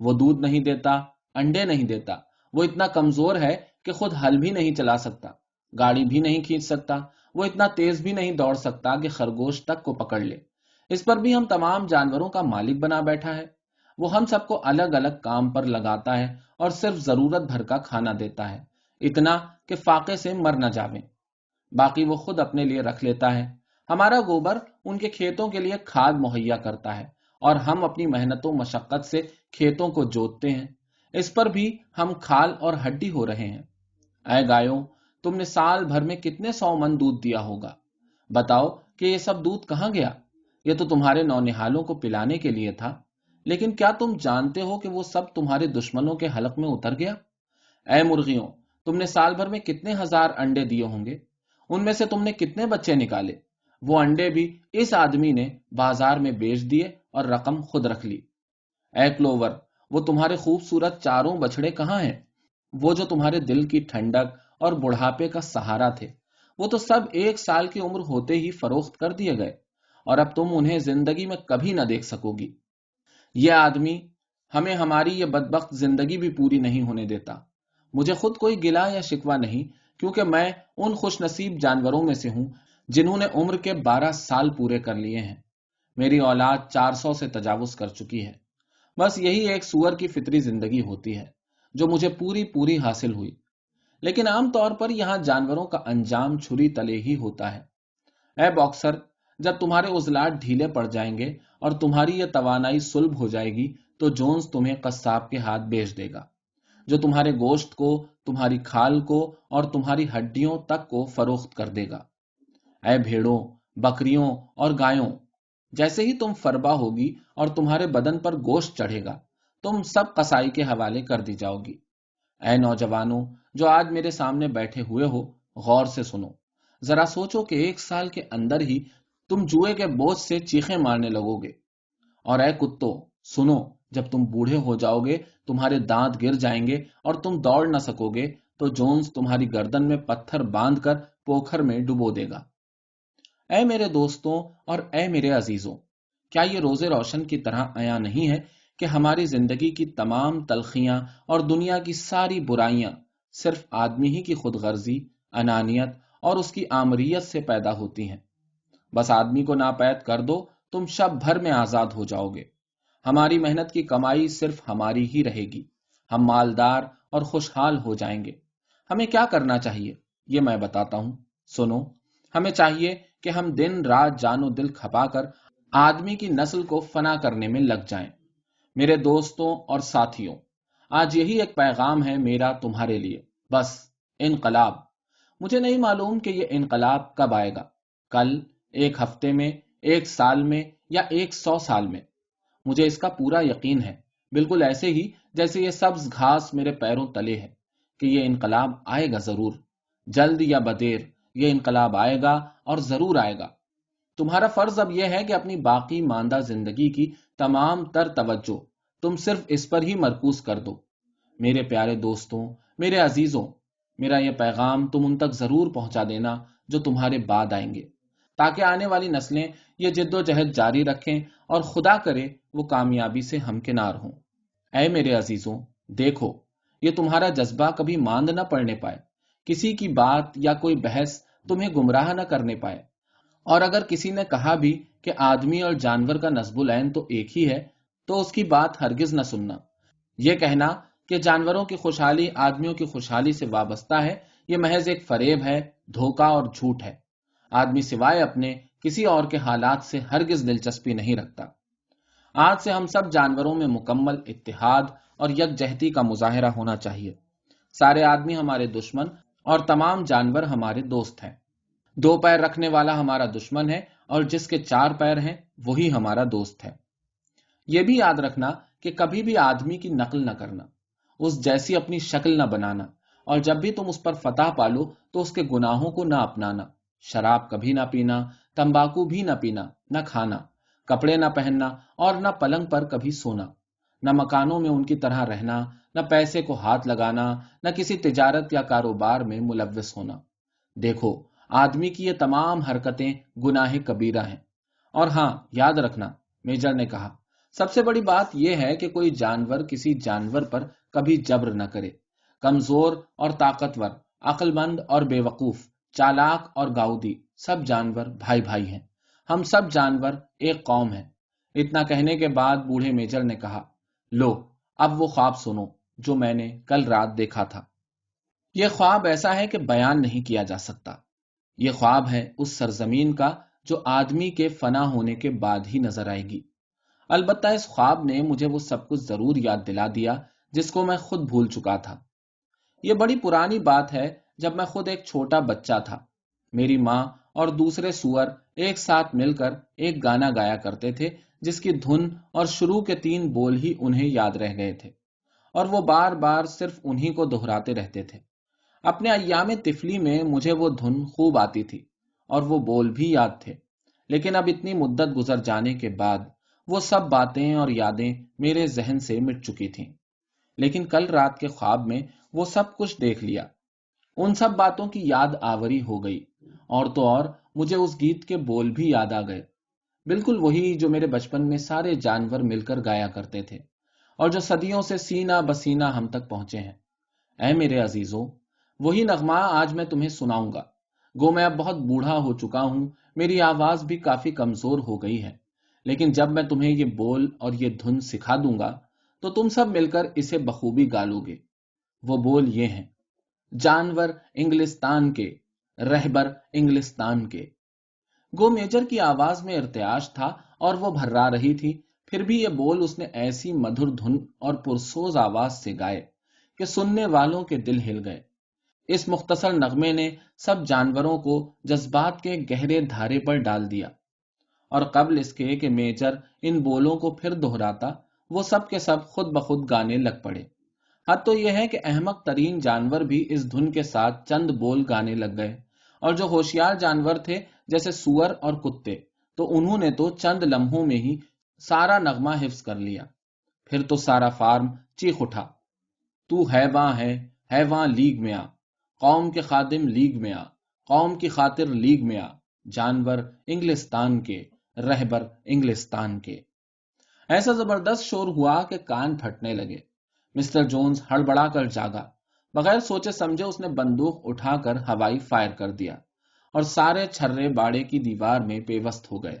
وہ دودھ نہیں دیتا، انڈے نہیں دیتا، وہ اتنا کمزور ہے کہ خود ہل بھی نہیں چلا سکتا، گاڑی بھی نہیں کھینچ سکتا، وہ اتنا تیز بھی نہیں دوڑ سکتا کہ خرگوش تک کو پکڑ لے۔ اس پر بھی ہم تمام جانوروں کا مالک بنا بیٹھا ہے۔ وہ ہم سب کو الگ الگ کام پر لگاتا ہے اور صرف ضرورت بھر کا کھانا دیتا ہے، اتنا کہ فاقے سے مر نہ جاویں۔ باقی وہ خود اپنے لیے رکھ لیتا ہے۔ ہمارا گوبر ان کے کھیتوں کے لیے کھاد مہیا کرتا ہے اور ہم اپنی محنت و مشقت سے کھیتوں کو جوتتے ہیں۔ اس پر بھی ہم کھال اور ہڈی ہو رہے ہیں۔ اے گایوں، تم نے سال بھر میں کتنے 100 من دودھ دیا ہوگا؟ بتاؤ کہ یہ سب دودھ کہاں گیا؟ یہ تو تمہارے نونہالوں کو پلانے کے لیے تھا، لیکن کیا تم جانتے ہو کہ وہ سب تمہارے دشمنوں کے حلق میں اتر گیا؟ اے مرغیوں، تم نے سال بھر میں کتنے 1000 انڈے دیے ہوں گے؟ ان میں سے تم نے کتنے بچے نکالے؟ وہ انڈے بھی اس آدمی نے بازار میں بیچ دیے اور رقم خود رکھ لی۔ اے کلوور، وہ تمہارے خوبصورت چاروں بچڑے کہاں ہیں؟ وہ جو تمہارے دل کی ٹھنڈک اور بڑھاپے کا سہارا تھے، وہ تو سب 1 سال کی عمر ہوتے ہی فروخت کر دیے گئے، اور اب تم انہیں زندگی میں کبھی نہ دیکھ سکو گی۔ یہ آدمی ہمیں ہماری یہ بدبخت زندگی بھی پوری نہیں ہونے دیتا۔ مجھے خود کوئی گلہ یا شکوہ نہیں، کیونکہ میں ان خوش نصیب جانوروں میں سے ہوں جنہوں نے عمر کے 12 سال پورے کر لیے ہیں۔ میری اولاد 400 سے تجاوز کر چکی ہے۔ بس یہی ایک سور کی فطری زندگی ہوتی ہے جو مجھے پوری پوری حاصل ہوئی، لیکن عام طور پر یہاں جانوروں کا انجام چھری تلے ہی ہوتا ہے۔ اے باکسر، جب تمہارے عضلات ڈھیلے پڑ جائیں گے اور تمہاری یہ توانائی سلب ہو جائے گی تو جونز تمہیں قصاب کے ہاتھ بیچ دے گا، جو تمہارے گوشت کو، تمہاری کھال کو اور تمہاری ہڈیوں تک کو فروخت کر دے گا۔ اے بھیڑوں، بکریوں اور گایوں، جیسے ہی تم فربا ہوگی اور تمہارے بدن پر گوشت چڑھے گا، تم سب قصائی کے حوالے کر دی جاؤ گی۔ اے نوجوانوں جو آج میرے سامنے بیٹھے ہوئے ہو، غور سے سنو۔ ذرا سوچو کہ 1 سال کے اندر ہی تم جوئے کے بوجھ سے چیخیں مارنے لگو گے۔ اور اے کتو، سنو، جب تم بوڑھے ہو جاؤ گے، تمہارے دانت گر جائیں گے اور تم دوڑ نہ سکو گے، تو جونز تمہاری گردن میں پتھر باندھ کر پوکھر میں ڈبو دے گا۔ اے میرے دوستوں اور اے میرے عزیزوں، کیا یہ روز روشن کی طرح عیاں نہیں ہے کہ ہماری زندگی کی تمام تلخیاں اور دنیا کی ساری برائیاں صرف آدمی ہی کی خود غرضی، انانیت اور اس کی آمریت سے پیدا ہوتی ہیں؟ بس آدمی کو ناپید کر دو، تم شب بھر میں آزاد ہو جاؤ گے۔ ہماری محنت کی کمائی صرف ہماری ہی رہے گی، ہم مالدار اور خوشحال ہو جائیں گے۔ ہمیں کیا کرنا چاہیے یہ میں بتاتا ہوں، سنو۔ ہمیں چاہیے کہ ہم دن رات جان و دل کھپا کر آدمی کی نسل کو فنا کرنے میں لگ جائیں۔ میرے دوستوں اور ساتھیوں، آج یہی ایک پیغام ہے میرا تمہارے لیے، بس انقلاب۔ مجھے نہیں معلوم کہ یہ انقلاب کب آئے گا، کل، 1 ہفتے میں، 1 سال میں یا 100 سال میں۔ مجھے اس کا پورا یقین ہے، بالکل ایسے ہی جیسے یہ سبز گھاس میرے پیروں تلے ہے، کہ یہ انقلاب آئے گا ضرور، جلد یا بدیر یہ انقلاب آئے گا اور ضرور آئے گا۔ تمہارا فرض اب یہ ہے کہ اپنی باقی ماندہ زندگی کی تمام تر توجہ تم صرف اس پر ہی مرکوز کر دو۔ میرے پیارے دوستوں، میرے عزیزوں، میرا یہ پیغام تم ان تک ضرور پہنچا دینا جو تمہارے بعد آئیں گے، تاکہ آنے والی نسلیں یہ جد و جہد جاری رکھیں اور خدا کرے وہ کامیابی سے ہمکنار ہوں۔ اے میرے عزیزوں، دیکھو، یہ تمہارا جذبہ کبھی ماند نہ پڑنے پائے، کسی کی بات یا کوئی بحث تمہیں گمراہ نہ کرنے پائے، اور اگر کسی نے کہا بھی کہ آدمی اور جانور کا نسب العین تو ایک ہی ہے، تو اس کی بات ہرگز نہ سننا۔ یہ کہنا کہ جانوروں کی خوشحالی آدمیوں کی خوشحالی سے وابستہ ہے، یہ محض ایک فریب ہے، دھوکہ اور جھوٹ ہے۔ آدمی سوائے اپنے کسی اور کے حالات سے ہرگز دلچسپی نہیں رکھتا۔ آج سے ہم سب جانوروں میں مکمل اتحاد اور یکجہتی کا مظاہرہ ہونا چاہیے۔ سارے آدمی ہمارے دشمن اور تمام جانور ہمارے دوست ہیں۔ 2 پیر رکھنے والا ہمارا دشمن ہے اور جس کے 4 پیر ہیں وہی ہمارا دوست ہے۔ یہ بھی یاد رکھنا کہ کبھی بھی آدمی کی نقل نہ کرنا، اس جیسی اپنی شکل نہ بنانا، اور جب بھی تم اس پر فتح پالو تو اس کے گناہوں کو نہ اپنانا۔ شراب کبھی نہ پینا، تمباکو بھی نہ پینا، نہ کھانا، کپڑے نہ پہننا اور نہ پلنگ پر کبھی سونا، نہ مکانوں میں ان کی طرح رہنا، نہ پیسے کو ہاتھ لگانا، نہ کسی تجارت یا کاروبار میں ملوث ہونا۔ دیکھو، آدمی کی یہ تمام حرکتیں گناہ کبیرہ ہیں۔ اور ہاں، یاد رکھنا، میجر نے کہا، سب سے بڑی بات یہ ہے کہ کوئی جانور کسی جانور پر کبھی جبر نہ کرے. کمزور اور طاقتور، عقل مند اور بے وقوف، چالاک اور گاؤدی، سب جانور بھائی بھائی ہیں. ہم سب جانور ایک قوم ہیں. اتنا کہنے کے بعد بوڑھے میجر نے کہا، لو اب وہ خواب سنو جو میں نے کل رات دیکھا تھا. یہ خواب ایسا ہے کہ بیان نہیں کیا جا سکتا. یہ خواب ہے اس سرزمین کا جو آدمی کے فنا ہونے کے بعد ہی نظر آئے گی. البتہ اس خواب نے مجھے وہ سب کچھ ضرور یاد دلا دیا جس کو میں خود بھول چکا تھا. یہ بڑی پرانی بات ہے جب میں خود ایک چھوٹا بچہ تھا. میری ماں اور دوسرے سور ایک ساتھ مل کر ایک گانا گایا کرتے تھے جس کی دھن اور شروع کے 3 بول ہی انہیں یاد رہ گئے تھے، اور وہ بار بار صرف انہی کو دہراتے رہتے تھے. اپنے ایام طفلی میں مجھے وہ دھن خوب آتی تھی اور وہ بول بھی یاد تھے، لیکن اب اتنی مدت گزر جانے کے بعد وہ سب باتیں اور یادیں میرے ذہن سے مٹ چکی تھیں. لیکن کل رات کے خواب میں وہ سب کچھ دیکھ لیا. ان سب باتوں کی یاد آوری ہو گئی، اور تو اور مجھے اس گیت کے بول بھی یاد آ گئے، بالکل وہی جو میرے بچپن میں سارے جانور مل کر گایا کرتے تھے اور جو صدیوں سے سینہ بسینہ ہم تک پہنچے ہیں. اے میرے عزیزوں، وہی نغمہ آج میں تمہیں سناؤں گا. گو میں اب بہت بوڑھا ہو چکا ہوں، میری آواز بھی کافی کمزور ہو گئی ہے، لیکن جب میں تمہیں یہ بول اور یہ دھن سکھا دوں گا تو تم سب مل کر اسے بخوبی گالو گے. وہ بول یہ ہیں: جانور انگلستان کے، رہبر انگلستان کے. گو میجر کی آواز میں ارتعاش تھا اور وہ بھرا رہی تھی، پھر بھی یہ بول اس نے ایسی مدھر دھن اور پرسوز آواز سے گائے کہ سننے والوں کے دل ہل گئے. اس مختصر نغمے نے سب جانوروں کو جذبات کے گہرے دھارے پر ڈال دیا، اور قبل اس کے کہ میجر ان بولوں کو پھر دہراتا، وہ سب کے سب خود بخود گانے لگ پڑے. حد تو یہ ہے کہ احمق ترین جانور بھی اس دھن کے ساتھ چند بول گانے لگ گئے، اور جو ہوشیار جانور تھے جیسے سور اور کتے، تو انہوں نے تو چند لمحوں میں ہی سارا نغمہ حفظ کر لیا. پھر تو سارا فارم چیخ اٹھا، تو حیواں ہے، حیواں لیگ میں آ، قوم کے خادم لیگ میں آ، قوم کی خاطر لیگ میں آ، جانور انگلستان کے، رہبر انگلستان کے. ایسا زبردست شور ہوا کہ کان پھٹنے لگے. مسٹر جونز ہڑبڑا کر جاگا. بغیر سوچے سمجھے اس نے بندوق اٹھا کر ہوائی فائر کر دیا، اور سارے چھرے باڑے کی دیوار میں پیوست ہو گئے،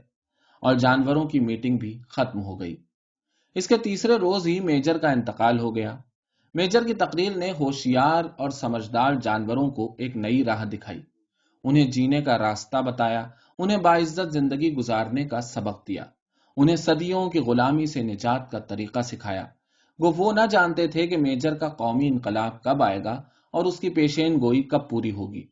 اور جانوروں کی میٹنگ بھی ختم ہو گئی. اس کے تیسرے روز ہی میجر کا انتقال ہو گیا. میجر کی تقریر نے ہوشیار اور سمجھدار جانوروں کو ایک نئی راہ دکھائی، انہیں جینے کا راستہ بتایا، انہیں باعزت زندگی گزارنے کا سبق دیا، انہیں صدیوں کی غلامی سے نجات کا طریقہ سکھایا. وہ نہ جانتے تھے کہ میجر کا قومی انقلاب کب آئے گا اور اس کی پیشین گوئی کب پوری ہوگی.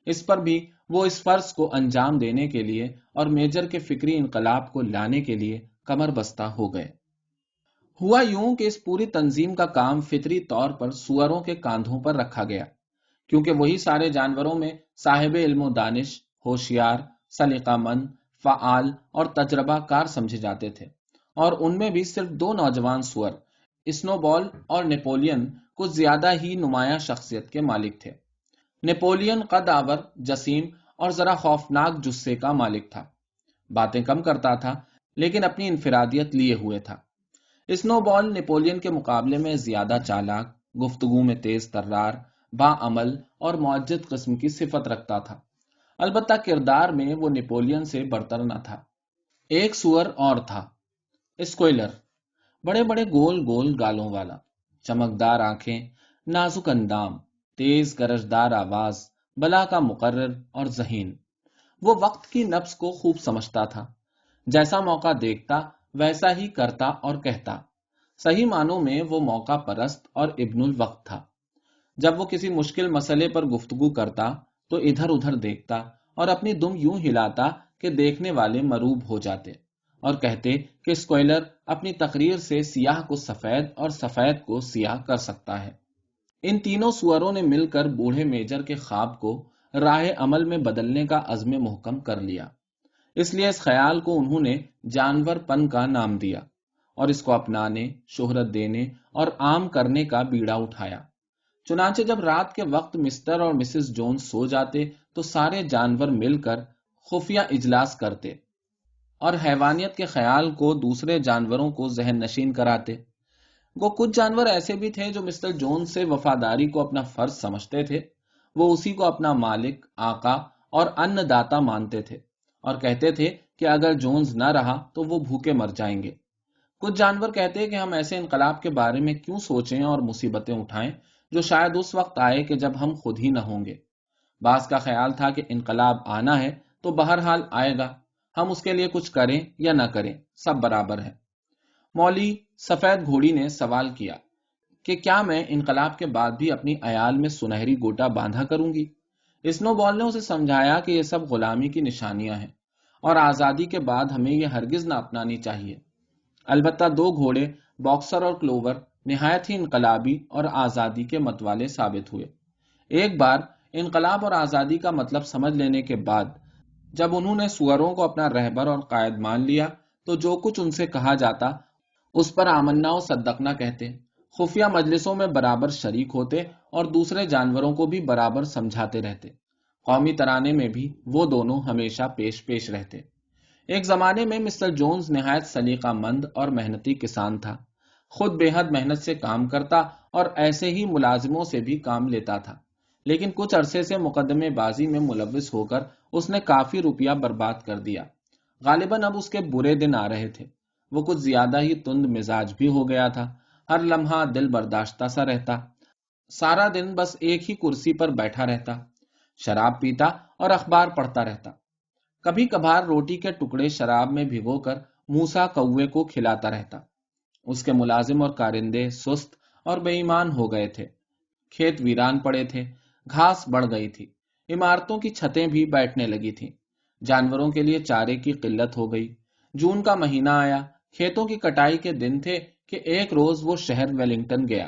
اس پر بھی وہ اس فرض کو انجام دینے کے لیے اور میجر کے فکری انقلاب کو لانے کے لیے کمر بستہ ہو گئے. ہوا یوں کہ اس پوری تنظیم کا کام فطری طور پر سوروں کے کاندھوں پر رکھا گیا، کیونکہ وہی سارے جانوروں میں صاحب علم و دانش، ہوشیار، سلیقہ مند، فعال اور تجربہ کار سمجھے جاتے تھے. اور ان میں بھی صرف 2 نوجوان سور، اسنو بال اور نیپولین، کچھ زیادہ ہی نمایاں شخصیت کے مالک تھے. نیپولین قد آور، جسیم اور ذرا خوفناک جثے کا مالک تھا. باتیں کم کرتا تھا لیکن اپنی انفرادیت لیے ہوئے تھا. اسنو بال نیپولین کے مقابلے میں زیادہ چالاک، گفتگو میں تیز ترار، باعمل اور معجد قسم کی صفت رکھتا تھا. البتہ کردار میں وہ نیپولین سے برتر نہ تھا. ایک سور اور تھا، اسکوائلر، بڑے بڑے گول گول گالوں والا، چمکدار آنکھیں، نازک اندام، تیز گرجدار آواز، بلا کا مقرر اور ذہین. وہ وقت کی نبض کو خوب سمجھتا تھا، جیسا موقع دیکھتا ویسا ہی کرتا اور کہتا. صحیح معنوں میں وہ موقع پرست اور ابن الوقت تھا. جب وہ کسی مشکل مسئلے پر گفتگو کرتا تو ادھر ادھر دیکھتا اور اپنی دم یوں ہلاتا کہ دیکھنے والے مروب ہو جاتے اور کہتے کہ اسکوائلر اپنی تقریر سے سیاہ کو سفید اور سفید کو سیاہ کر سکتا ہے. ان تینوں سوروں نے مل کر بوڑھے میجر کے خواب کو راہ عمل میں بدلنے کا عزم محکم کر لیا. اس لیے اس خیال کو انہوں نے جانور پن کا نام دیا اور اس کو اپنانے، شہرت دینے اور عام کرنے کا بیڑا اٹھایا. چنانچہ جب رات کے وقت مسٹر اور مسز جونز سو جاتے تو سارے جانور مل کر خفیہ اجلاس کرتے اور حیوانیت کے خیال کو دوسرے جانوروں کو ذہن نشین کراتے۔ وہ کچھ جانور ایسے بھی تھے جو مسٹر جونز سے وفاداری کو اپنا فرض سمجھتے تھے۔ وہ اسی کو اپنا مالک، آقا اور ان داتا مانتے تھے اور کہتے تھے کہ اگر جونز نہ رہا تو وہ بھوکے مر جائیں گے۔ کچھ جانور کہتے کہ ہم ایسے انقلاب کے بارے میں کیوں سوچیں اور مصیبتیں اٹھائیں جو شاید اس وقت آئے کہ جب ہم خود ہی نہ ہوں گے۔ بعض کا خیال تھا کہ انقلاب آنا ہے تو بہرحال آئے گا، ہم اس کے لیے کچھ کریں یا نہ کریں، سب برابر ہے۔ مولوی سفید گھوڑی نے سوال کیا کہ کیا میں انقلاب کے بعد بھی اپنی عیال میں سنہری گوٹا باندھا کروں گی؟ اسنو بال نے اسے سمجھایا کہ یہ سب غلامی کی نشانیاں ہیں اور آزادی کے بعد ہمیں یہ ہرگز نہ اپنانی چاہیے۔ البتہ دو گھوڑے، باکسر اور کلوور، نہایت ہی انقلابی اور آزادی کے متوالے ثابت ہوئے۔ ایک بار انقلاب اور آزادی کا مطلب سمجھ لینے کے بعد جب انہوں نے سوروں کو اپنا رہبر اور قائد مان لیا تو جو کچھ ان سے کہا جاتا اس پر آمنا و صدقنا کہتے، خفیہ مجلسوں میں برابر شریک ہوتے اور دوسرے جانوروں کو بھی برابر سمجھاتے رہتے۔ قومی ترانے میں بھی وہ دونوں ہمیشہ پیش پیش رہتے۔ ایک زمانے میں مسٹر جونز نہایت سلیقہ مند اور محنتی کسان تھا، خود بے حد محنت سے کام کرتا اور ایسے ہی ملازموں سے بھی کام لیتا تھا، لیکن کچھ عرصے سے مقدمے بازی میں ملوث ہو کر اس نے کافی روپیہ برباد کر دیا۔ غالباً اب اس کے برے دن آ رہے تھے۔ وہ کچھ زیادہ ہی تند مزاج بھی ہو گیا تھا، ہر لمحہ دل برداشتہ سا رہتا، سارا دن بس ایک ہی کرسی پر بیٹھا رہتا، شراب پیتا اور اخبار پڑھتا رہتا۔ کبھی کبھار روٹی کے ٹکڑے شراب میں بھگو کر موسیٰ کوے کو کھلاتا رہتا۔ اس کے ملازم اور کارندے سست اور بے ایمان ہو گئے تھے، کھیت ویران پڑے تھے، گھاس بڑھ گئی تھی، عمارتوں کی چھتیں بھی بیٹھنے لگی تھیں، جانوروں کے لیے چارے کی قلت ہو گئی۔ جون کا مہینہ آیا، کھیتوں کی کٹائی کے دن تھے کہ ایک روز وہ شہر ویلنگٹن گیا،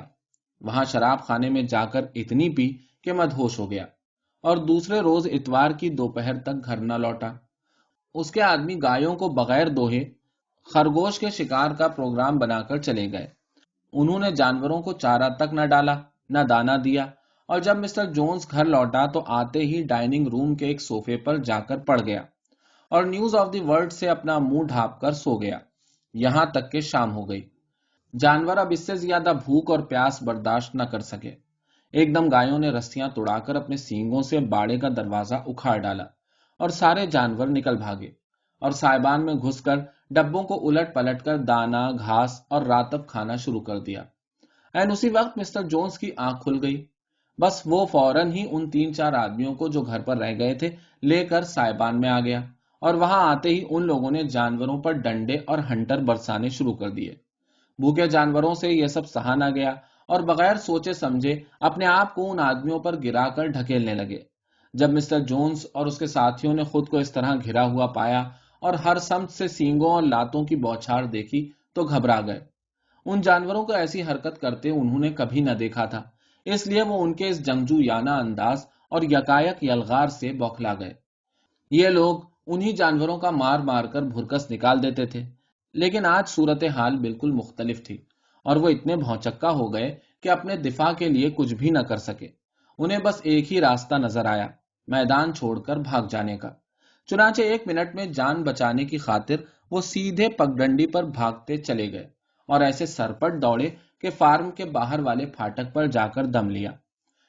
وہاں شراب خانے میں جا کر اتنی پی کہ مدہوش ہو گیا، اور دوسرے روز اتوار کی دوپہر تک گھر نہ لوٹا۔ اس کے آدمی گایوں کو بغیر دوہے خرگوش کے شکار کا پروگرام بنا کر چلے گئے۔ انہوں نے جانوروں کو چارہ تک نہ ڈالا، نہ دانا دیا، اور جب مسٹر جونز گھر لوٹا تو آتے ہی ڈائننگ روم کے ایک صوفے پر جا کر پڑ گیا اور نیوز آف دی ورلڈ سے اپنا منہ ڈھانپ کر سو گیا، یہاں تک کہ شام ہو گئی۔ جانور اب اس سے زیادہ بھوک اور پیاس برداشت نہ کر سکے۔ ایک دم گایوں نے رسیاں توڑا کر اپنے سینگوں سے باڑے کا دروازہ اکھاڑ ڈالا اور سارے جانور نکل بھاگے اور سائبان میں گھس کر ڈبوں کو الٹ پلٹ کر دانا، گھاس اور راتب کھانا شروع کر دیا۔ اینڈ اسی وقت مسٹر جونز کی آنکھ کھل گئی۔ بس وہ فوراً ہی ان 3-4 آدمیوں کو جو گھر پر رہ گئے تھے لے کر سائبان میں آ گیا، اور وہاں آتے ہی ان لوگوں نے جانوروں پر ڈنڈے اور ہنٹر برسانے شروع کر دیے۔ بھوکے جانوروں سے یہ سب سہا نہ گیا اور بغیر سوچے سمجھے اپنے آپ کو ان آدمیوں پر گرا کر ڈھکیلنے لگے۔ جب مسٹر جونز اور اس کے ساتھیوں نے خود کو اس طرح گھرا ہوا پایا اور ہر سمت سے سینگوں اور لاتوں کی بوچھار دیکھی تو گھبرا گئے۔ ان جانوروں کو ایسی حرکت کرتے انہوں نے کبھی نہ دیکھا تھا، اس لیے وہ ان کے اس جنگجو یانہ انداز اور یکایک یلغار سے بوکھلا گئے۔ یہ لوگ انہی جانوروں کا مار مار کر بھرکس نکال دیتے تھے، لیکن آج صورتحال بالکل مختلف تھی، اور وہ اتنے بھونچکا ہو گئے کہ اپنے دفاع کے لیے کچھ بھی نہ کر سکے۔ انہیں بس ایک ہی راستہ نظر آیا، میدان چھوڑ کر بھاگ جانے کا۔ چنانچہ 1 منٹ میں جان بچانے کی خاطر وہ سیدھے پگڈنڈی پر بھاگتے چلے گئے اور ایسے سرپٹ دوڑے کہ فارم کے باہر والے پھاٹک پر جا کر دم لیا۔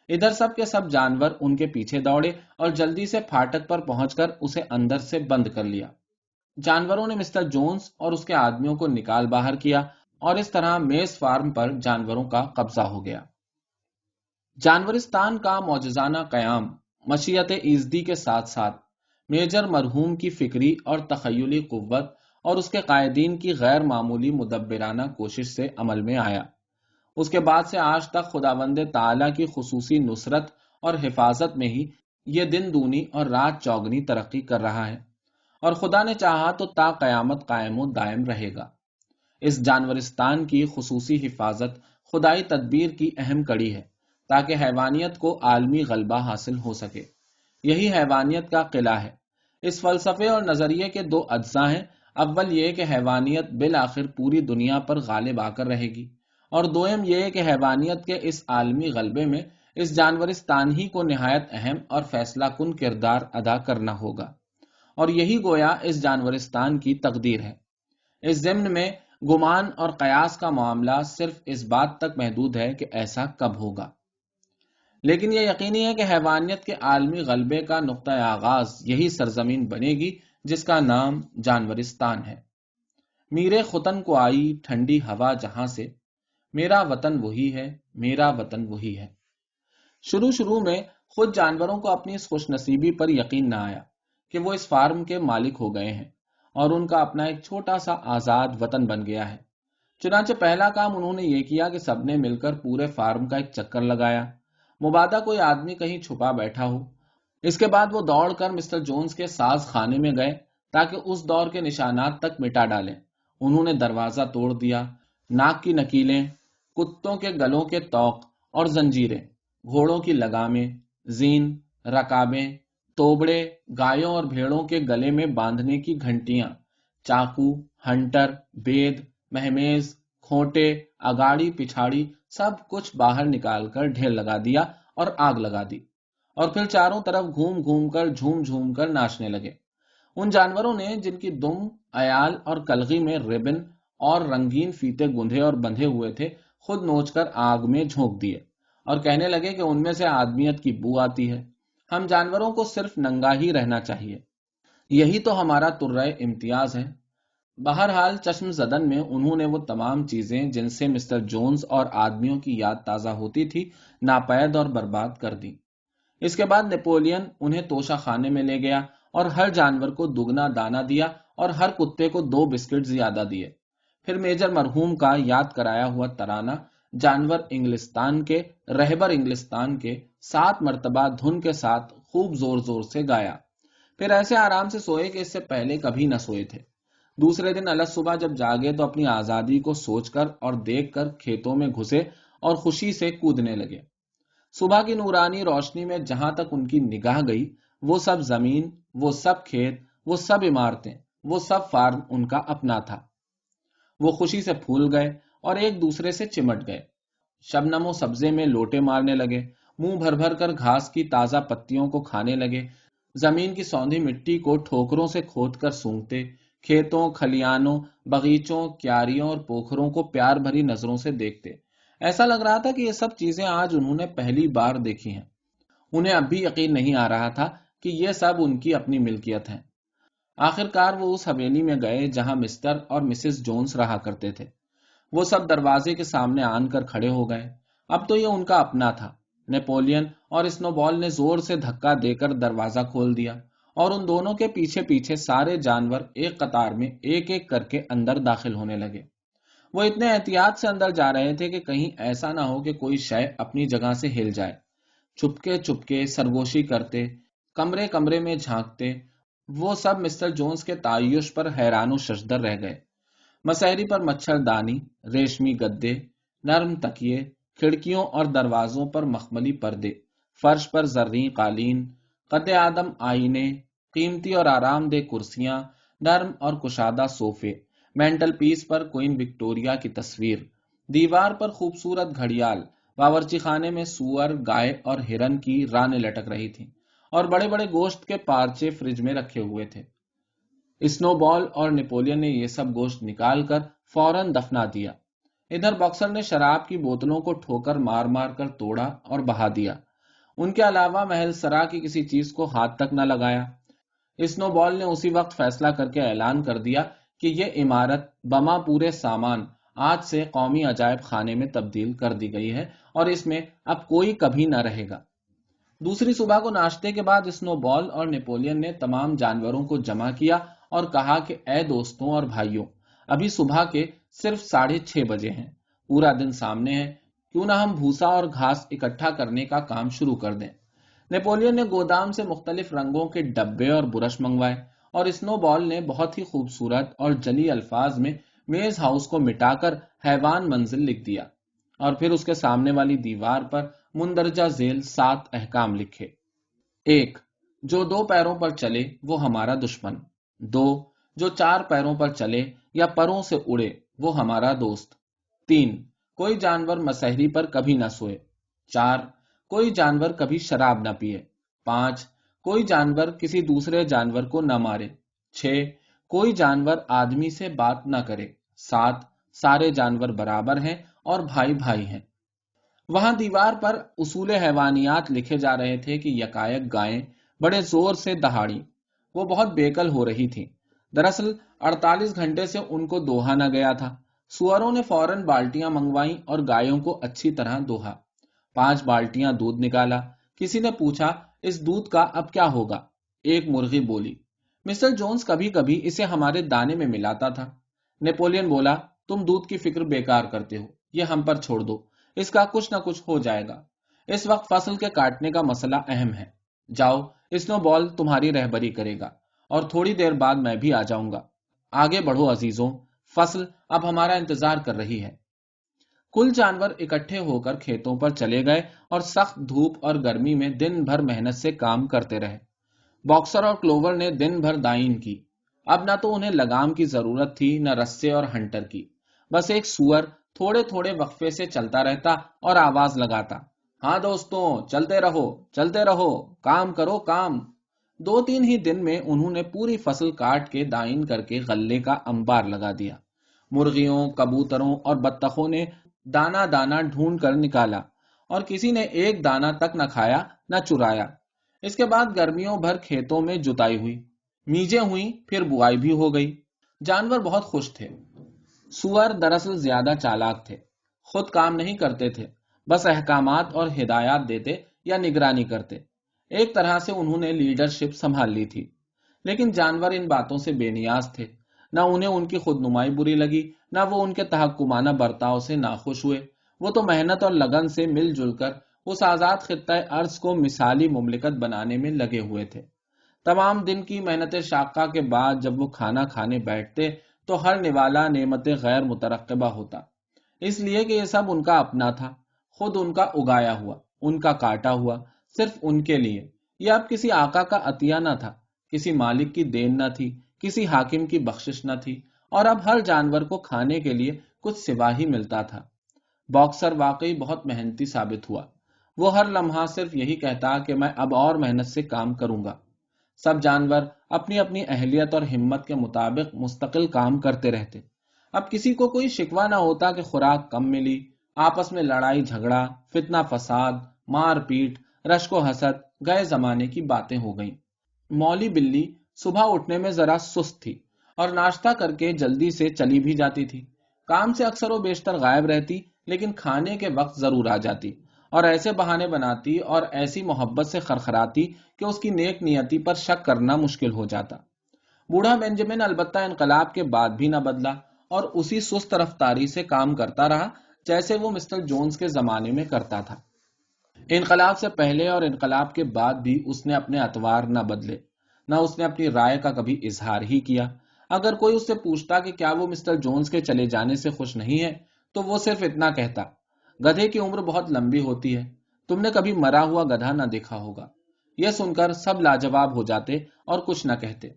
ادھر سب کے سب جانور ان کے پیچھے دوڑے اور جلدی سے پھاٹک پر پہنچ کر اسے اندر سے بند کر لیا۔ جانوروں نے مسٹر جونز اور اس کے آدمیوں کو نکال باہر کیا اور اس طرح میز فارم پر جانوروں کا قبضہ ہو گیا۔ جانورستان کا معجزانہ قیام مشیت ایزدی کے ساتھ ساتھ میجر مرحوم کی فکری اور تخیلی قوت اور اس کے قائدین کی غیر معمولی مدبرانہ کوشش سے عمل میں آیا۔ اس کے بعد سے آج تک خداوند تعالیٰ کی خصوصی نصرت اور حفاظت میں ہی یہ دن دونی اور رات چوگنی ترقی کر رہا ہے، اور خدا نے چاہا تو تا قیامت قائم و دائم رہے گا۔ اس جانورستان کی خصوصی حفاظت خدائی تدبیر کی اہم کڑی ہے تاکہ حیوانیت کو عالمی غلبہ حاصل ہو سکے۔ یہی حیوانیت کا قلعہ ہے۔ اس فلسفے اور نظریے کے 2 اجزاء ہیں، اول یہ کہ حیوانیت بالآخر پوری دنیا پر غالب آ کر رہے گی، اور دوم یہ کہ حیوانیت کے اس عالمی غلبے میں اس جانورستان ہی کو نہایت اہم اور فیصلہ کن کردار ادا کرنا ہوگا۔ اور یہی گویا اس جانورستان کی تقدیر ہے۔ اس ضمن میں گمان اور قیاس کا معاملہ صرف اس بات تک محدود ہے کہ ایسا کب ہوگا، لیکن یہ یقینی ہے کہ حیوانیت کے عالمی غلبے کا نقطہ آغاز یہی سرزمین بنے گی جس کا نام جانورستان ہے۔ میرے ختن کو آئی ٹھنڈی ہوا جہاں سے، میرا وطن وہی ہے، میرا وطن وہی ہے۔ شروع میں خود جانوروں کو اپنی اس خوش نصیبی پر یقین نہ آیا کہ وہ اس فارم کے مالک ہو گئے ہیں اور ان کا اپنا ایک چھوٹا سا آزاد وطن بن گیا ہے۔ چنانچہ پہلا کام انہوں نے یہ کیا کہ سب نے مل کر پورے فارم کا ایک چکر لگایا، مبادا کوئی آدمی کہیں چھپا بیٹھا ہو۔ اس کے بعد وہ دوڑ کر مسٹر جونز کے ساز خانے میں گئے تاکہ اس دور کے نشانات تک مٹا ڈالیں۔ انہوں نے دروازہ توڑ دیا، ناک کی نکیلیں، کتوں کے گلوں کے توق اور زنجیریں، گھوڑوں کی لگامیں، زین، رکابیں، توبڑے، گایوں اور بھیڑوں کے گلے میں باندھنے کی گھنٹیاں، چاقو، ہنٹر، بید، مہمیز، کھوٹے، اگاڑی پچھاڑی، سب کچھ باہر نکال کر ڈھیر لگا دیا اور آگ لگا دی، اور پھر چاروں طرف گھوم گھوم کر جھوم جھوم کر ناچنے لگے۔ ان جانوروں نے جن کی دم، عیال اور کلغی میں ربن اور رنگین فیتے گندھے اور بندھے ہوئے تھے، خود نوچ کر آگ میں جھونک دیے اور کہنے لگے کہ ان میں سے آدمیت کی بو آتی ہے، ہم جانوروں کو صرف ننگا ہی رہنا چاہیے، یہی تو ہمارا ترہ امتیاز ہے۔ بہرحال چشم زدن میں انہوں نے وہ تمام چیزیں جن سے مسٹر جونز اور آدمیوں کی یاد تازہ ہوتی تھی ناپید اور برباد کر دی۔ اس کے بعد نیپولین انہیں توشہ خانے میں لے گیا اور ہر جانور کو دگنا دانہ دیا اور ہر کتے کو 2 بسکٹ زیادہ دیے۔ پھر میجر مرحوم کا یاد کرایا ہوا ترانہ جانور انگلستان کے، رہبر انگلستان کے 7 مرتبہ دھن کے ساتھ خوب زور زور سے گایا۔ پھر ایسے آرام سے سوئے کہ اس سے پہلے کبھی نہ سوئے تھے۔ دوسرے دن الگ صبح جب جاگے تو اپنی آزادی کو سوچ کر اور دیکھ کر کھیتوں میں گھسے اور خوشی سے کودنے لگے۔ صبح کی نورانی روشنی میں جہاں تک ان کی نگاہ گئی، وہ سب زمین، وہ سب کھیت، وہ سب عمارتیں، وہ سب فارم ان کا اپنا تھا۔ وہ خوشی سے پھول گئے اور ایک دوسرے سے چمٹ گئے، شبنم و سبزے میں لوٹے مارنے لگے، منہ بھر بھر کر گھاس کی تازہ پتیوں کو کھانے لگے، زمین کی سوندھی مٹی کو ٹھوکروں سے کھود کر سونگتے، کھیتوں، کھلیانوں، باغیچوں، کیاریوں اور پوکھروں کو پیار بھری نظروں سے دیکھتے۔ ایسا لگ رہا تھا کہ یہ سب چیزیں آج انہوں نے پہلی بار دیکھی ہیں۔ انہیں اب بھی یقین نہیں آ رہا تھا کہ یہ سب ان کی اپنی ملکیت ہے۔ آخر کار وہ اس حویلی میں گئے جہاں مسٹر اور مسز جونز رہا کرتے تھے۔ وہ سب دروازے کے سامنے آن کر کھڑے ہو گئے۔ اب تو یہ ان کا اپنا تھا۔ نیپولین اور اسنو بال نے زور سے دھکا دے کر دروازہ کھول دیا اور ان دونوں کے پیچھے پیچھے سارے جانور ایک قطار میں ایک ایک کر کے اندر داخل ہونے لگے۔ وہ اتنے احتیاط سے اندر جا رہے تھے کہ کہیں ایسا نہ ہو کہ کوئی شے اپنی جگہ سے ہل جائے۔ چپکے چپکے سرگوشی کرتے، کمرے کمرے میں جھانکتے، وہ سب مسٹر جونز کے تعیش پر حیران و ششدر رہ گئے۔ مسہری پر مچھردانی، ریشمی گدے، نرم تکیے، کھڑکیوں اور دروازوں پر مخملی پردے، فرش پر زرعی قالین، قد آدم آئینے، قیمتی اور آرام دہ کرسیاں، نرم اور کشادہ صوفے، مینٹل پیس پر کوئن وکٹوریا کی تصویر، دیوار پر خوبصورت گھڑیال، باورچی خانے میں سور، گائے اور ہرن کی رانیں لٹک رہی تھیں، اور بڑے بڑے گوشت کے پارچے فریج میں رکھے ہوئے تھے۔ اسنو بال اور نیپولین نے یہ سب گوشت نکال کر فوراً دفنا دیا۔ ادھر باکسر نے شراب کی بوتلوں کو ٹھوکر مار مار کر توڑا اور بہا دیا۔ ان کے علاوہ محل سرا کی کسی چیز کو ہاتھ تک نہ لگایا۔ اسنو بال نے اسی وقت فیصلہ کر کے اعلان کر دیا کہ یہ عمارت بما پورے سامان آج سے قومی عجائب خانے میں تبدیل کر دی گئی ہے اور اس میں اب کوئی کبھی نہ رہے گا۔ دوسری صبح کو ناشتے کے بعد اسنو بال اور نیپولین نے تمام جانوروں کو جمع کیا اور کہا کہ اے دوستوں اور بھائیوں، ابھی صبح کے صرف 6:30 بجے ہیں، پورا دن سامنے ہے، کیوں نہ ہم بھوسا اور گھاس اکٹھا کرنے کا کام شروع کر دیں۔ نیپولین نے گودام سے مختلف رنگوں کے ڈبے اور برش منگوائے اور اسنو بال نے بہت ہی خوبصورت اور جلی الفاظ میں میز ہاؤس کو مٹا کر حیوان منزل لکھ دیا اور پھر اس کے سامنے والی دیوار پر مندرجہ ذیل 7 احکام لکھے۔ 1. جو 2 پیروں پر چلے وہ ہمارا دشمن۔ 2. جو 4 پیروں پر چلے یا پروں سے اڑے وہ ہمارا دوست۔ 3. کوئی جانور مسہری پر کبھی نہ سوئے۔ 4. کوئی جانور کبھی شراب نہ پیے۔ 5. کوئی جانور کسی دوسرے جانور کو نہ مارے۔ 6. کوئی جانور آدمی سے بات نہ کرے۔ 7. سارے جانور برابر ہیں اور بھائی بھائی ہیں۔ وہاں دیوار پر اصول حیوانیات لکھے جا رہے تھے کہ یکایک گائیں بڑے زور سے دہاڑی۔ وہ بہت بیکل ہو رہی تھی۔ دراصل 48 گھنٹے سے ان کو دوہا نہ گیا تھا۔ سوروں نے فوراً بالٹیاں منگوائیں اور گایوں کو اچھی طرح دوہا۔ 5 بالٹیاں دودھ نکالا۔ کسی نے پوچھا اس دودھ کا اب کیا ہوگا؟ ایک مرغی بولی، مسٹر جونز کبھی کبھی اسے ہمارے دانے میں ملاتا تھا۔ نیپولین بولا، تم دودھ کی فکر بیکار کرتے ہو، یہ ہم پر چھوڑ دو، اس کا کچھ نہ کچھ ہو جائے گا۔ اس وقت فصل کے کاٹنے کا مسئلہ اہم ہے۔ جاؤ، اسنو بال تمہاری رہبری کرے گا اور تھوڑی دیر بعد میں بھی آ جاؤں گا۔ آگے بڑھو عزیزوں، فصل اب ہمارا انتظار کر رہی ہے۔ کل جانور اکٹھے ہو کر کھیتوں پر چلے گئے اور سخت دھوپ اور گرمی میں دن بھر محنت سے کام کرتے رہے۔ باکسر اور کلوور نے دن بھر دائیں کی۔ اب نہ تو انہیں لگام کی ضرورت تھی نہ رسے اور ہنٹر کی۔ بس ایک سور تھوڑے تھوڑے وقفے سے چلتا رہتا اور آواز لگاتا، ہاں دوستوں، چلتے رہو، کام کرو کام۔ 2-3 ہی دن میں انہوں نے پوری فصل کاٹ کے دائن کر کے غلے کا انبار لگا دیا۔ مرغیوں، کبوتروں اور بطخوں نے دانا دانا ڈھونڈ کر نکالا اور کسی نے ایک دانا تک نہ کھایا نہ چرایا۔ اس کے بعد گرمیوں بھر کھیتوں میں جتائی ہوئی، میجیں ہوئیں، پھر بوائی بھی ہو گئی۔ جانور بہت خوش تھے۔ سور دراصل زیادہ چالاک تھے، خود کام نہیں کرتے تھے، بس احکامات اور ہدایات دیتے یا نگرانی کرتے۔ ایک طرح سے انہوں نے لیڈرشپ سنبھال لی تھی۔ لیکن جانور ان باتوں سے بے نیاز تھے۔ نہ انہیں ان کی خود نمائی بری لگی، نہ وہ ان کے تحکمانہ برتاؤ سے ناخوش ہوئے۔ وہ تو محنت اور لگن سے مل جل کر اس آزاد خطہ ارض کو مثالی مملکت بنانے میں لگے ہوئے تھے۔ تمام دن کی محنت شاقہ کے بعد جب وہ کھانا کھانے بیٹھتے تو ہر نوالا نعمت غیر مترقبہ ہوتا، اس لیے کہ یہ سب ان کا اپنا تھا، خود ان کا اگایا ہوا، ان کا کاٹا ہوا، صرف ان کے لیے۔ یہ اب کسی آقا کا عطیہ نہ تھا، کسی مالک کی دین نہ تھی، کسی حاکم کی بخشش نہ تھی، اور اب ہر جانور کو کھانے کے لیے کچھ سوا ہی ملتا تھا۔ باکسر واقعی بہت محنتی ثابت ہوا۔ وہ ہر لمحہ صرف یہی کہتا کہ میں اب اور محنت سے کام کروں گا۔ سب جانور اپنی اپنی اہلیت اور ہمت کے مطابق مستقل کام کرتے رہتے۔ اب کسی کو کوئی شکوہ نہ ہوتا کہ خوراک کم ملی، آپس میں لڑائی جھگڑا، فتنہ فساد، مار پیٹ، رشک و حسد گئے زمانے کی باتیں ہو گئیں۔ مولی بلی صبح اٹھنے میں ذرا سست تھی اور ناشتہ کر کے جلدی سے چلی بھی جاتی تھی۔ کام سے اکثر و بیشتر غائب رہتی، لیکن کھانے کے وقت ضرور آ جاتی اور ایسے بہانے بناتی اور ایسی محبت سے خرخراتی کہ اس کی نیک نیتی پر شک کرنا مشکل ہو جاتا۔ بوڑھا بینجامن البتہ انقلاب کے بعد بھی نہ بدلا اور اسی سست رفتاری سے کام کرتا رہا جیسے وہ مسٹر جونز کے زمانے میں کرتا تھا۔ انقلاب سے پہلے اور انقلاب کے بعد بھی اس نے اپنے اطوار نہ بدلے، نہ اس نے اپنی رائے کا کبھی اظہار ہی کیا۔ اگر کوئی اس سے پوچھتا کہ کیا وہ مسٹر جونز کے چلے جانے سے خوش نہیں ہے تو وہ صرف اتنا کہتا، گدھے کی عمر بہت لمبی ہوتی ہے، تم نے کبھی مرا ہوا گدھا نہ دیکھا ہوگا۔ یہ سن کر سب لاجواب ہو جاتے اور کچھ نہ کہتے۔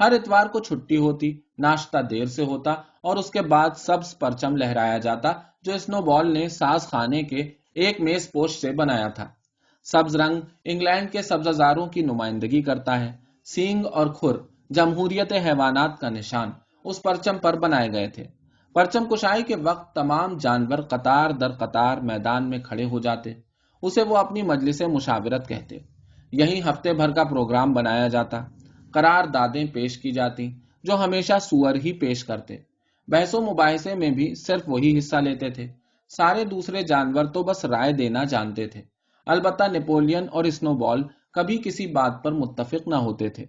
ہر اتوار کو چھٹی ہوتی، ناشتہ دیر سے ہوتا اور اس کے بعد سبز پرچم لہرایا جاتا جو اسنو بال نے ساز خانے کے ایک میز پوش سے بنایا تھا۔ سبز رنگ انگلینڈ کے سبززاروں کی نمائندگی کرتا ہے۔ سینگ اور کھر، جمہوریت حیوانات کا نشان، اس پرچم پر بنائے گئے تھے۔ پرچم کشائی کے وقت تمام جانور قطار در قطار میدان میں کھڑے ہو جاتے۔ اسے وہ اپنی مجلس مشاورت کہتے۔ یہیں ہفتے بھر کا پروگرام بنایا جاتا، قرار دادیں پیش کی جاتی جو ہمیشہ سور ہی پیش کرتے۔ بحث و مباحثے میں بھی صرف وہی حصہ لیتے تھے، سارے دوسرے جانور تو بس رائے دینا جانتے تھے۔ البتہ نیپولین اور اسنو بال کبھی کسی بات پر متفق نہ ہوتے تھے۔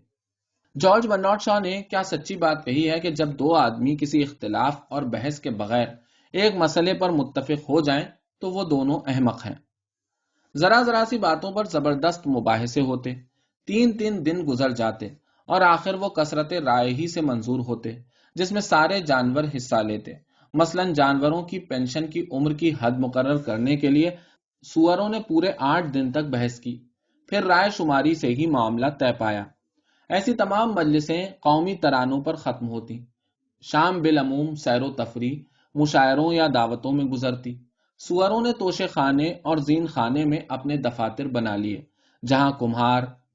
جارج برنارڈ شاہ نے کیا سچی بات کہی ہے کہ جب دو آدمی کسی اختلاف اور بحث کے بغیر ایک مسئلے پر متفق ہو جائیں تو وہ دونوں احمق ہیں۔ ذرا ذرا سی باتوں پر زبردست مباحثے ہوتے، 3 دن گزر جاتے اور آخر وہ کثرت رائے ہی سے منظور ہوتے جس میں سارے جانور حصہ لیتے۔ مثلاً جانوروں کی پینشن کی عمر کی حد مقرر کرنے کے لیے سوروں نے پورے 8 دن تک بحث کی، پھر رائے شماری سے ہی معاملہ طے پایا۔ ایسی تمام مجلسیں قومی ترانوں پر ختم ہوتی، شام بالعموم سیر و تفریح، مشاعروں یا دعوتوں میں گزرتی۔ سوروں نے توشے خانے اور زین خانے میں اپنے دفاتر بنا لیے، جہاں کمہار،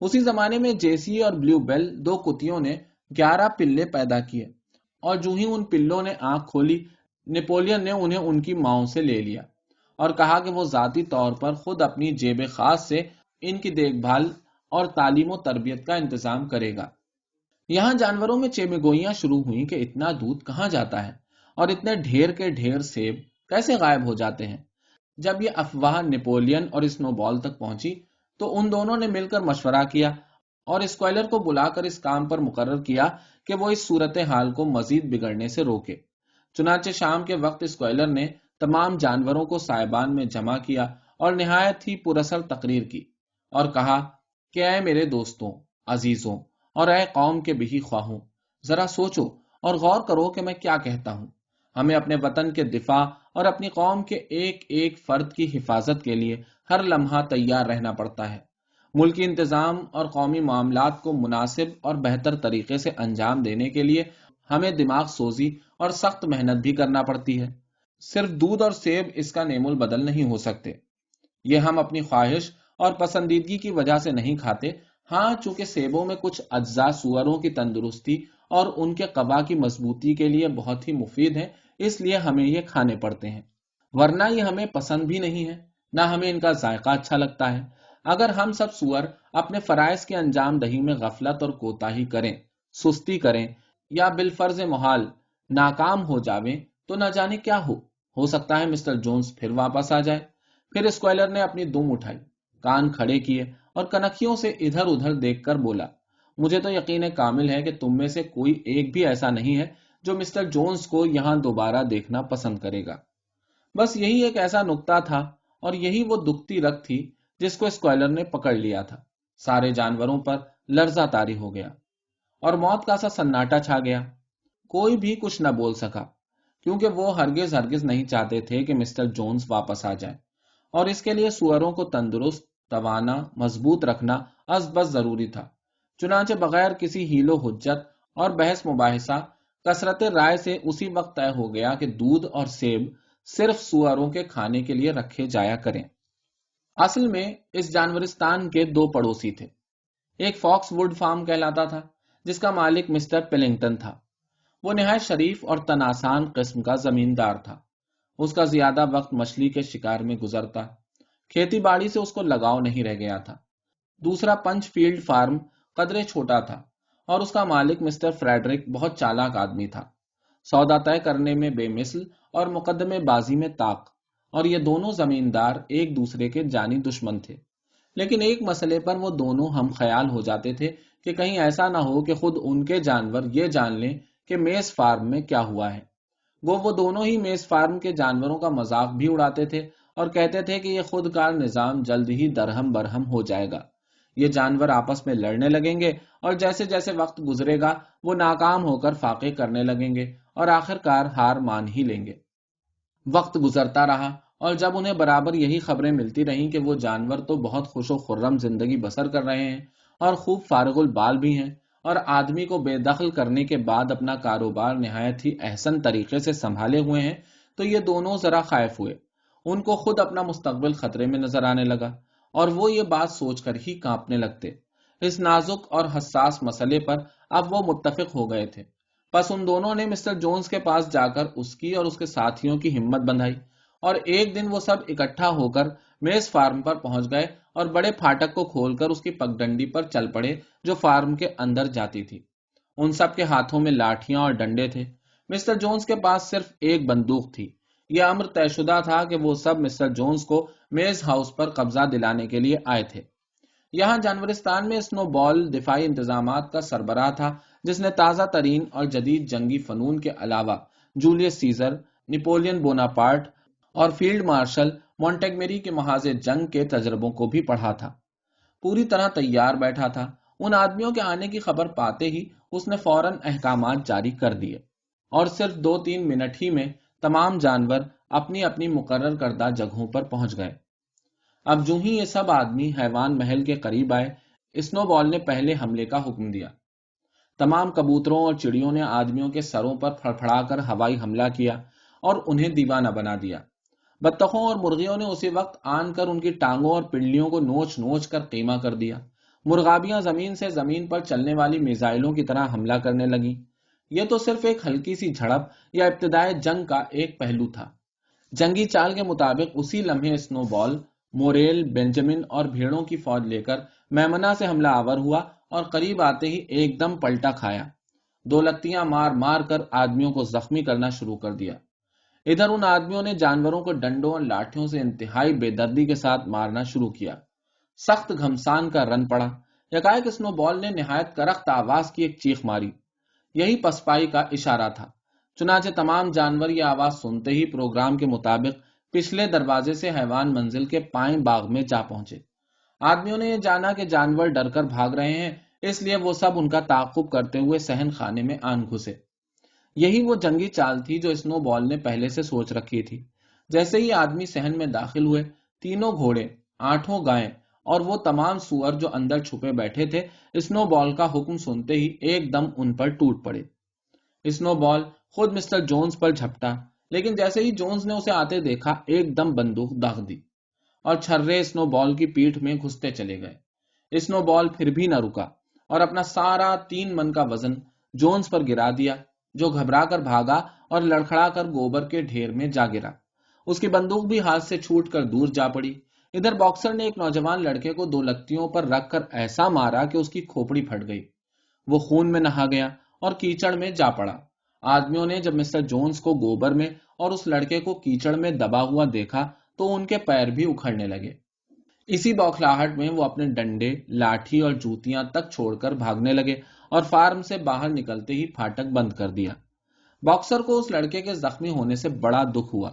اسی زمانے میں جیسی اور بلیو بیل دو کتیوں نے 11 پلے پیدا کیے، اور جو ہی ان پلوں نے آنکھ کھولی، نیپولین نے انہیں ان کی ماؤں سے لے لیا اور کہا کہ وہ ذاتی طور پر خود اپنی جیب خاص سے ان کی دیکھ بھال اور تعلیم و تربیت کا انتظام کرے گا۔ یہاں جانوروں میں چیمے گوئیاں شروع ہوئیں کہ اتنا دودھ کہاں جاتا ہے اور اتنے ڈھیر کے ڈھیر سیب کیسے غائب ہو جاتے ہیں۔ جب یہ افواہ نیپولین اور اسنو بال تک پہنچی تو ان دونوں نے مل کر مشورہ کیا اور اسکوائلر کو بلا کر اس کام پر مقرر کیا کہ وہ اس صورتحال کو مزید بگڑنے سے روکے۔ چنانچہ شام کے وقت اسکوائلر نے تمام جانوروں کو سائبان میں جمع کیا اور نہایت ہی پراسر تقریر کی اور کہا کہ اے میرے دوستوں، عزیزوں اور اے قوم کے بہی خواہوں، ذرا سوچو اور غور کرو کہ میں کیا کہتا ہوں۔ ہمیں اپنے وطن کے دفاع اور اپنی قوم کے ایک ایک فرد کی حفاظت کے لیے ہر لمحہ تیار رہنا پڑتا ہے۔ ملکی انتظام اور قومی معاملات کو مناسب اور بہتر طریقے سے انجام دینے کے لیے ہمیں دماغ سوزی اور سخت محنت بھی کرنا پڑتی ہے۔ صرف دودھ اور سیب اس کا نعم البدل نہیں ہو سکتے۔ یہ ہم اپنی خواہش اور پسندیدگی کی وجہ سے نہیں کھاتے۔ ہاں، چونکہ سیبوں میں کچھ اجزاء سوروں کی تندرستی اور ان کے قبا کی مضبوطی کے لیے بہت ہی مفید ہیں، اس لیے ہمیں یہ کھانے پڑتے ہیں، ورنہ یہ ہمیں پسند بھی نہیں ہے، نہ ہمیں ان کا ذائقہ اچھا لگتا ہے۔ اگر ہم سب سور اپنے فرائض کی انجام دہی میں غفلت اور کوتاہی کریں، سستی کریں یا بالفرض محال ناکام ہو جاویں تو نہ جانے کیا ہو سکتا ہے مسٹر جونز پھر واپس آ جائے۔ پھر اسکوائلر نے اپنی دم اٹھائی، کان کھڑے کیے اور کنکھیوں سے ادھر ادھر دیکھ کر بولا، مجھے تو یقین کامل ہے کہ تم میں سے کوئی ایک بھی ایسا نہیں ہے جو مسٹر جونز کو یہاں دوبارہ دیکھنا پسند کرے گا۔ بس یہی ایک ایسا نکتہ تھا اور یہی وہ دکھتی رگ تھی جس کو اسکوائلر نے پکڑ لیا تھا۔ سارے جانوروں پر لرزہ طاری ہو گیا اور موت کا سا سناٹا چھا گیا۔ کوئی بھی کچھ نہ بول سکا، کیونکہ وہ ہرگز ہرگز نہیں چاہتے تھے کہ مسٹر جونز واپس آ جائے، اور اس کے لیے سوروں کو تندرست، توانا، مضبوط رکھنا از بس ضروری تھا۔ چنانچہ بغیر کسی ہیل و حجت اور بحث مباحثہ کثرت رائے سے اسی وقت طے ہو گیا کہ دودھ اور سیب صرف سوروں کے کھانے کے لیے رکھے جایا کریں۔ اصل میں اس جانورستان کے دو پڑوسی تھے۔ ایک فاکس ووڈ فارم کہلاتا تھا، جس کا مالک مسٹر پلنگٹن تھا۔ وہ نہایت شریف اور تناسان قسم کا زمیندار تھا۔ اس کا زیادہ وقت مچھلی کے شکار میں گزرتا، کھیتی باڑی سے اس کو لگاؤ نہیں رہ گیا تھا۔ دوسرا پنچ فیلڈ فارم قدرے چھوٹا تھا اور اس کا مالک مسٹر فریڈرک بہت چالاک آدمی تھا، سودا طے کرنے میں بے مثل اور مقدمے بازی میں طاق، اور یہ دونوں زمیندار ایک دوسرے کے جانی دشمن تھے۔ لیکن ایک مسئلے پر وہ دونوں ہم خیال ہو جاتے تھے کہ کہیں ایسا نہ ہو کہ خود ان کے جانور یہ جان لیں کہ میز فارم میں کیا ہوا ہے۔ وہ دونوں ہی میز فارم کے جانوروں کا مذاق بھی اڑاتے تھے اور کہتے تھے کہ یہ خود کار نظام جلد ہی درہم برہم ہو جائے گا۔ یہ جانور آپس میں لڑنے لگیں گے اور جیسے جیسے وقت گزرے گا وہ ناکام ہو کر فاقے کرنے لگیں گے اور آخر کار ہار مان ہی لیں گے۔ وقت گزرتا رہا اور جب انہیں برابر یہی خبریں ملتی رہیں کہ وہ جانور تو بہت خوش و خرم زندگی بسر کر رہے ہیں اور خوب فارغ البال بھی ہیں اور آدمی کو بے دخل کرنے کے بعد اپنا کاروبار نہایت ہی احسن طریقے سے سنبھالے ہوئے ہیں، تو یہ دونوں ذرا خائف ہوئے۔ ان کو خود اپنا مستقبل خطرے میں نظر آنے لگا اور وہ یہ بات سوچ کر ہی کانپنے لگتے۔ اس نازک اور حساس مسئلے پر اب وہ متفق ہو گئے تھے۔ پس ان دونوں نے مسٹر جونز کے پاس جا کر اس کی اور اس کے ساتھیوں کی ہمت بندھائی، اور ایک دن وہ سب اکٹھا ہو کر میز فارم پر پہنچ گئے اور بڑے پھاٹک کو کھول کر اس کی پگڈنڈی پر چل پڑے جو فارم کے اندر جاتی تھی۔ ان سب کے ہاتھوں میں لاٹھیاں اور ڈنڈے تھے۔ مسٹر جونز کے پاس صرف ایک بندوق تھی۔ یہ امر طے شدہ تھا کہ وہ سب مسٹر جونز کو میز ہاؤس پر قبضہ دلانے کے لیے آئے تھے۔ یہاں جانورستان میں اسنو بال دفاعی انتظامات کا سربراہ تھا، جس نے تازہ ترین اور جدید جنگی فنون کے علاوہ جولیس سیزر، نیپولین بوناپارٹ اور فیلڈ مارشل مونٹیگمیری کے محاذ جنگ کے تجربوں کو بھی پڑھا تھا۔ پوری طرح تیار بیٹھا تھا۔ ان آدمیوں کے آنے کی خبر پاتے ہی اس نے فوراً احکامات جاری کر دیے اور صرف 2-3 منٹ ہی میں تمام جانور اپنی اپنی مقرر کردہ جگہوں پر پہنچ گئے۔ اب جو ہی یہ سب آدمی حیوان محل کے قریب آئے، اسنو بال نے پہلے حملے کا حکم دیا۔ تمام کبوتروں اور چڑیوں نے آدمیوں کے سروں پر پھڑپھڑا کر ہوائی حملہ کیا اور انہیں دیوانہ بنا دیا۔ بطخوں اور مرغیوں نے اسی وقت آن کر ان کی ٹانگوں اور پنڈلیوں کو نوچ نوچ کر قیمہ کر دیا۔ مرغابیاں زمین سے زمین پر چلنے والی میزائلوں کی طرح حملہ کرنے لگیں۔ یہ تو صرف ایک ہلکی سی جھڑپ یا ابتدائے جنگ کا ایک پہلو تھا۔ جنگی چال کے مطابق اسی لمحے اسنو بال، موریل، بینجامن اور بھیڑوں کی فوج لے کر میمنا سے حملہ آور ہوا اور قریب آتے ہی ایک دم پلٹا کھایا، دو لتیاں مار مار کر آدمیوں کو زخمی کرنا شروع کر دیا۔ ادھر ان آدمیوں نے جانوروں کو ڈنڈوں اور لاٹھیوں سے انتہائی بے دردی کے ساتھ مارنا شروع کیا۔ سخت گھمسان کا رن پڑا۔ یکائک اسنو بال نے نہایت کرخت آواز کی ایک چیخ ماری۔ یہی پسپائی کا اشارہ تھا۔ چنانچہ تمام جانور یہ آواز سنتے ہی پروگرام کے مطابق پچھلے دروازے سے حیوان منزل کے پائیں باغ میں جا پہنچے۔ آدمیوں نے یہ جانا کہ جانور ڈر کر بھاگ رہے ہیں، اس لیے وہ سب ان کا تعاقب کرتے ہوئے صحن خانے میں آن گھسے۔ یہی وہ جنگی چال تھی جو اسنو بال نے پہلے سے سوچ رکھی تھی۔ جیسے ہی آدمی صحن میں داخل ہوئے، تینوں گھوڑے، 8 گائیں اور وہ تمام سور جو اندر چھپے بیٹھے تھے، اسنو بال کا حکم سنتے ہی ایک دم ان پر ٹوٹ پڑے۔ اسنو بال خود مسٹر جونز پر جھپٹا، لیکن جیسے ہی جونز نے اسے آتے دیکھا، ایک دم بندوق داغ دی اور چھرے اسنو بال کی پیٹھ میں گھستے چلے گئے۔ اسنو بال پھر بھی نہ رکا اور اپنا سارا 3 من کا وزن جونز پر گرا دیا، جو گھبرا کر بھاگا اور لڑکھڑا کر گوبر کے ڈھیر میں جا گرا۔ اس کی بندوق بھی ہاتھ سے چھوٹ کر دور جا پڑی۔ ادھر باکسر نے ایک نوجوان لڑکے کو 2 لتیوں پر رکھ کر ایسا مارا کہ اس کی کھوپڑی پھٹ گئی۔ وہ خون میں نہا گیا اور کیچڑ میں جا پڑا۔ آدمیوں نے جب مسٹر جونز کو گوبر میں اور اس لڑکے کو کیچڑ میں دبا ہوا دیکھا تو ان کے پیر بھی اکھڑنے لگے۔ اسی بوکھلاہٹ میں وہ اپنے ڈنڈے، لاٹھی اور جوتیاں تک چھوڑ کر بھاگنے لگے اور فارم سے باہر نکلتے ہی پھاٹک بند کر دیا۔ باکسر کو اس لڑکے کے زخمی ہونے سے بڑا دکھ ہوا۔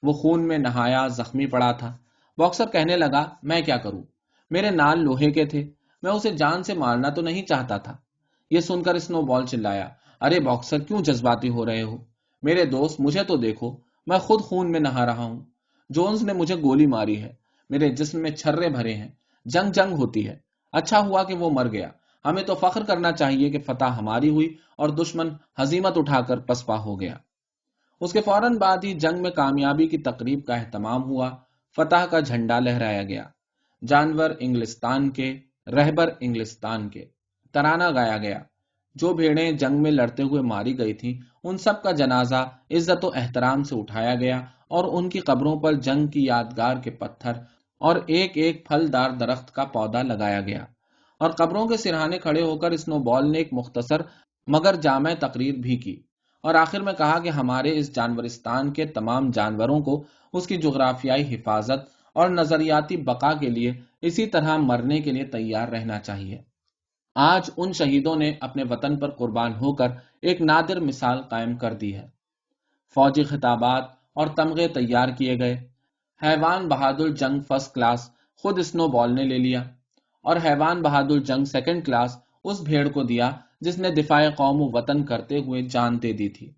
وہ خون میں نہایا زخمی پڑا تھا۔ باکسر کہنے لگا، میں کیا کروں؟ میرے نال لوہے کے تھے، میں اسے جان سے مارنا تو نہیں چاہتا تھا۔ یہ سن کر اسنو بال چلایا، ارے باکسر کیوں جذباتی ہو رہے ہو؟ میرے دوست مجھے تو دیکھو، میں خود خون میں نہا رہا ہوں۔ جونز نے مجھے گولی ماری ہے، میرے جسم میں چھرے بھرے ہیں، جنگ ہوتی ہے۔ اچھا ہوا کہ وہ مر گیا۔ ہمیں تو فخر کرنا چاہیے کہ فتح ہماری ہوئی اور دشمن ہزیمت اٹھا کر پسپا ہو گیا۔ اس کے فوراً بعد ہی جنگ میں کامیابی کی تقریب کا اہتمام ہوا۔ فتح کا جھنڈا لہرایا گیا، جانور انگلستان کے، رہبر انگلستان کے، ترانہ گایا گیا۔ جو بھیڑیں جنگ میں لڑتے ہوئے ماری گئی تھیں، ان سب کا جنازہ عزت و احترام سے اٹھایا گیا اور ان کی قبروں پر جنگ کی یادگار کے پتھر اور ایک ایک پھلدار درخت کا پودا لگایا گیا، اور قبروں کے سرہانے کھڑے ہو کر اسنو بال نے ایک مختصر مگر جامع تقریر بھی کی، اور آخر میں کہا کہ ہمارے اس جانورستان کے تمام جانوروں کو اس کی جغرافیائی حفاظت اور نظریاتی بقا کے لیے اسی طرح مرنے کے لیے تیار رہنا چاہیے۔ آج ان شہیدوں نے اپنے وطن پر قربان ہو کر ایک نادر مثال قائم کر دی ہے۔ فوجی خطابات اور تمغے تیار کیے گئے۔ حیوان بہادر جنگ فرسٹ کلاس خود اسنو بال نے لے لیا، اور حیوان بہادر جنگ سیکنڈ کلاس اس بھیڑ کو دیا جس نے دفاع قوم و وطن کرتے ہوئے جان دے دی تھی۔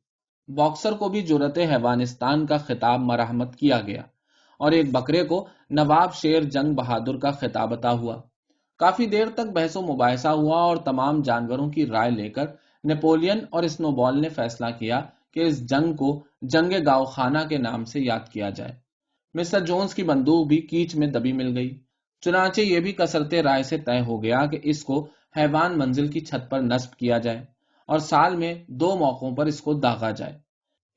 باکسر کو بھی جرأت حیوانستان کا خطاب مرحمت کیا گیا، اور ایک بکرے کو نواب شیر جنگ بہادر کا خطاب عطا ہوا۔ کافی دیر تک بحث و مباحثہ ہوا اور تمام جانوروں کی رائے لے کر نیپولین اور اسنو بال نے فیصلہ کیا کہ اس جنگ کو جنگ گاؤ خانہ کے نام سے یاد کیا جائے۔ مسٹر جونز کی بندوق بھی کیچ میں دبی مل گئی۔ چنانچہ یہ بھی کثرت رائے سے طے ہو گیا کہ اس کو حیوان منزل کی چھت پر نصب کیا جائے اور سال میں 2 موقعوں پر اس کو داغا جائے،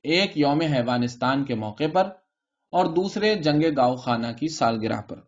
ایک یوم حیوانستان کے موقع پر اور دوسرے جنگ گاؤ خانہ کی سالگرہ پر۔